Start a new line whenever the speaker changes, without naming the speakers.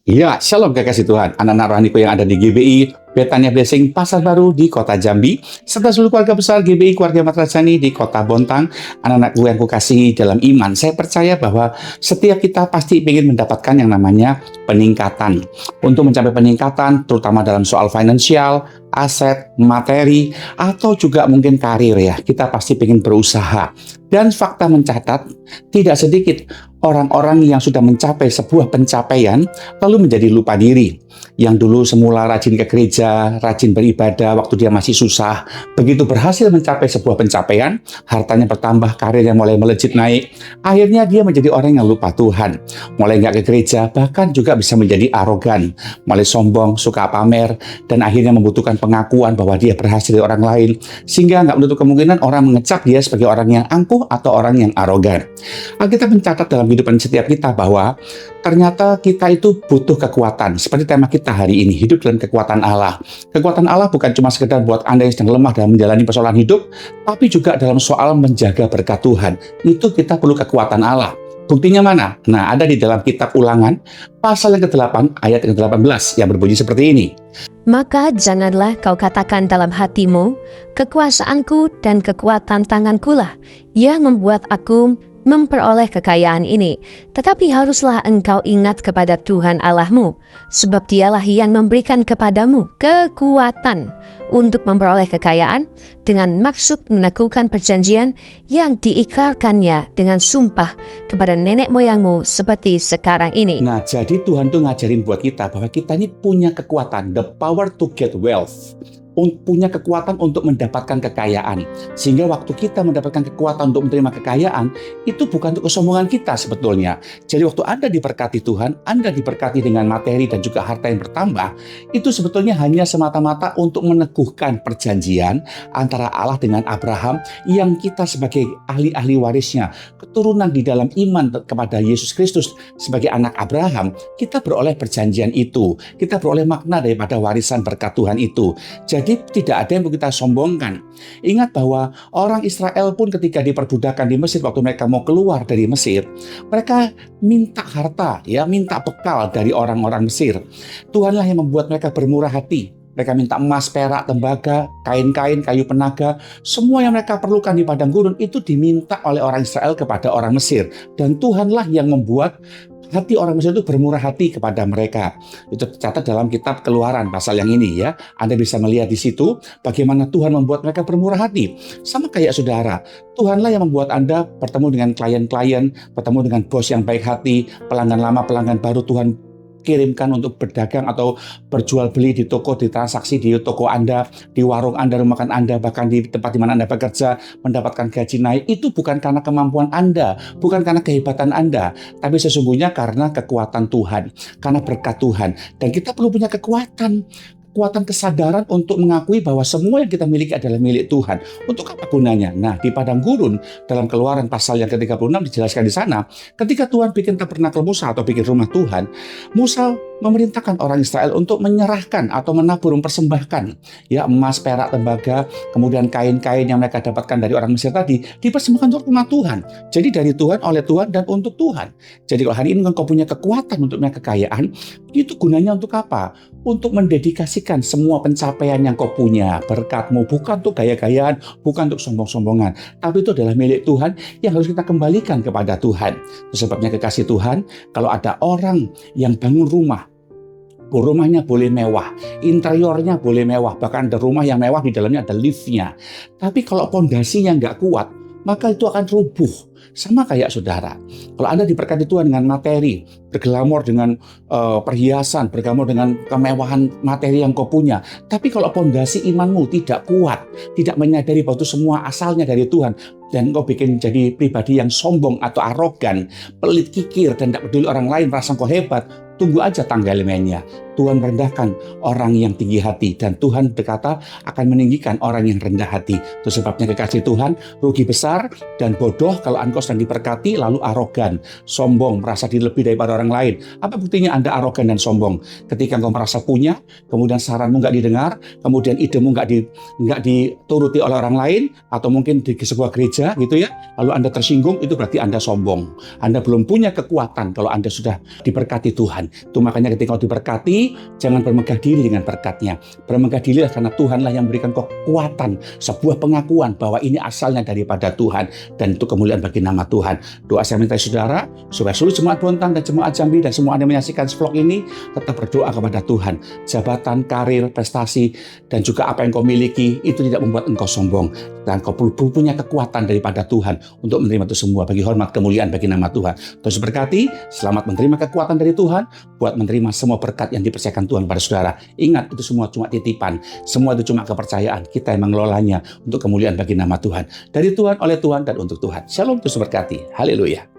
Ya, shalom kekasih Tuhan, anak-anak rohaniku yang ada di GBI, Betania Blessing, Pasar Baru di Kota Jambi, serta seluruh keluarga besar GBI, keluarga Matrasani di Kota Bontang, anak-anakku yang kukasihi dalam iman. Saya percaya bahwa setiap kita pasti ingin mendapatkan yang namanya peningkatan. Untuk mencapai peningkatan, terutama dalam soal finansial, aset, materi, atau juga mungkin karir ya, kita pasti ingin berusaha. Dan fakta mencatat, tidak sedikit orang-orang yang sudah mencapai sebuah pencapaian, lalu menjadi lupa diri. Yang dulu semula rajin ke gereja, rajin beribadah waktu dia masih susah, begitu berhasil mencapai sebuah pencapaian, hartanya bertambah, karirnya mulai melejit naik, akhirnya dia menjadi orang yang lupa Tuhan. Mulai nggak ke gereja, bahkan juga bisa menjadi arogan, mulai sombong, suka pamer, dan akhirnya membutuhkan pengakuan bahwa dia berhasil dari orang lain, sehingga nggak menutup kemungkinan orang mengecap dia sebagai orang yang angkuh atau orang yang arogan. Alkitab mencatat dalam kehidupan setiap kita bahwa ternyata kita itu butuh kekuatan. Seperti tema kita hari ini, hidup dalam kekuatan Allah. Kekuatan Allah bukan cuma sekedar buat Anda yang sedang lemah dalam menjalani persoalan hidup, tapi juga dalam soal menjaga berkat Tuhan. Itu kita perlu kekuatan Allah. Buktinya mana? Nah, ada di dalam kitab Ulangan, pasal yang ke-8, ayat yang ke-18, yang berbunyi seperti ini.
Maka janganlah kau katakan dalam hatimu, kekuasaanku dan kekuatan tangankulah yang membuat aku memperoleh kekayaan ini. Tetapi haruslah engkau ingat kepada Tuhan Allahmu, sebab dialah yang memberikan kepadamu kekuatan untuk memperoleh kekayaan dengan maksud meneguhkan perjanjian yang diikrarkannya dengan sumpah kepada nenek moyangmu seperti sekarang ini.
Nah, jadi Tuhan tuh ngajarin buat kita bahwa kita ini punya kekuatan, the power to get wealth. Punya kekuatan untuk mendapatkan kekayaan. Sehingga waktu kita mendapatkan kekuatan untuk menerima kekayaan, itu bukan untuk kesombongan kita sebetulnya. Jadi waktu Anda diberkati Tuhan, Anda diberkati dengan materi dan juga harta yang bertambah, itu sebetulnya hanya semata-mata untuk meneguhkan perjanjian antara Allah dengan Abraham yang kita sebagai ahli-ahli warisnya, keturunan di dalam iman kepada Yesus Kristus sebagai anak Abraham, kita beroleh perjanjian itu. Kita beroleh makna daripada warisan berkat Tuhan itu. Jadi tidak ada yang kita sombongkan. Ingat bahwa orang Israel pun ketika diperbudakan di Mesir, waktu mereka mau keluar dari Mesir, mereka minta harta, minta bekal dari orang-orang Mesir. Tuhanlah yang membuat mereka bermurah hati. Mereka minta emas, perak, tembaga, kain-kain, kayu penaga. Semua yang mereka perlukan di padang gurun itu diminta oleh orang Israel kepada orang Mesir. Dan Tuhanlah yang membuat hati orang Mesir itu bermurah hati kepada mereka. Itu tercatat dalam kitab Keluaran pasal yang ini ya. Anda bisa melihat di situ bagaimana Tuhan membuat mereka bermurah hati. Sama kayak saudara, Tuhanlah yang membuat Anda bertemu dengan klien-klien, bertemu dengan bos yang baik hati, pelanggan lama, pelanggan baru Tuhan kirimkan untuk berdagang atau berjual beli di toko, di transaksi di toko Anda, di warung Anda, rumah makan Anda, bahkan di tempat di mana Anda bekerja, mendapatkan gaji naik. Itu bukan karena kemampuan Anda, bukan karena kehebatan Anda, tapi sesungguhnya karena kekuatan Tuhan, karena berkat Tuhan. Dan kita perlu punya kekuatan kesadaran untuk mengakui bahwa semua yang kita miliki adalah milik Tuhan. Untuk apa gunanya? Nah, di padang gurun dalam Keluaran pasal yang ke-36 dijelaskan di sana, ketika Tuhan bikin tabernakel Musa atau bikin rumah Tuhan, Musa memerintahkan orang Israel untuk menyerahkan atau menabur, mempersembahkan emas, perak, tembaga, kemudian kain-kain yang mereka dapatkan dari orang Mesir tadi dipersembahkan untuk rumah Tuhan. Jadi dari Tuhan, oleh Tuhan, dan untuk Tuhan. Jadi kalau hari ini engkau punya kekuatan untuk punya kekayaan, itu gunanya untuk apa? Untuk mendedikasikan semua pencapaian yang kau punya, berkatmu, bukan untuk gaya-gayaan, bukan untuk sombong-sombongan, tapi itu adalah milik Tuhan yang harus kita kembalikan kepada Tuhan. Itu sebabnya kekasih Tuhan, kalau ada orang yang bangun rumahnya boleh mewah, interiornya boleh mewah, bahkan ada rumah yang mewah di dalamnya ada liftnya. Tapi kalau pondasinya nggak kuat, maka itu akan rubuh. Sama kayak saudara, kalau Anda diberkati Tuhan dengan materi, berglamor dengan perhiasan, berglamor dengan kemewahan materi yang kau punya, tapi kalau pondasi imanmu tidak kuat, tidak menyadari bahwa itu semua asalnya dari Tuhan, dan kau bikin jadi pribadi yang sombong atau arogan, pelit kikir, dan tidak peduli orang lain, merasa kau hebat, tunggu aja tanggal mainnya. Tuhan merendahkan orang yang tinggi hati, dan Tuhan berkata akan meninggikan orang yang rendah hati. Itu sebabnya kekasih Tuhan, rugi besar dan bodoh kalau engkau sedang diberkati lalu arogan, sombong, merasa diri lebih daripada orang lain. Apa buktinya Anda arogan dan sombong? Ketika engkau merasa punya, kemudian saranmu nggak didengar, kemudian idemu nggak dituruti oleh orang lain, atau mungkin di sebuah gereja gitu ya, lalu Anda tersinggung, itu berarti Anda sombong. Anda belum punya kekuatan kalau Anda sudah diberkati Tuhan. Itu makanya ketika kau diberkati, jangan bermegah diri dengan berkatnya. Bermegah diri karena Tuhanlah yang memberikan kekuatan, sebuah pengakuan bahwa ini asalnya daripada Tuhan, dan itu kemuliaan bagi nama Tuhan. Doa saya minta saudara, supaya seluruh jemaat Bontang dan jemaat Jambi dan semua Anda menyaksikan vlog ini, tetap berdoa kepada Tuhan. Jabatan, karir, prestasi, dan juga apa yang kau miliki, itu tidak membuat engkau sombong. Dan kau punya kekuatan daripada Tuhan untuk menerima itu semua bagi hormat kemuliaan bagi nama Tuhan. Terus berkati, selamat menerima kekuatan dari Tuhan buat menerima semua berkat yang dipercayakan Tuhan kepada saudara. Ingat, itu semua cuma titipan, semua itu cuma kepercayaan. Kita yang mengelolanya untuk kemuliaan bagi nama Tuhan. Dari Tuhan, oleh Tuhan, dan untuk Tuhan. Shalom, terus berkati. Haleluya.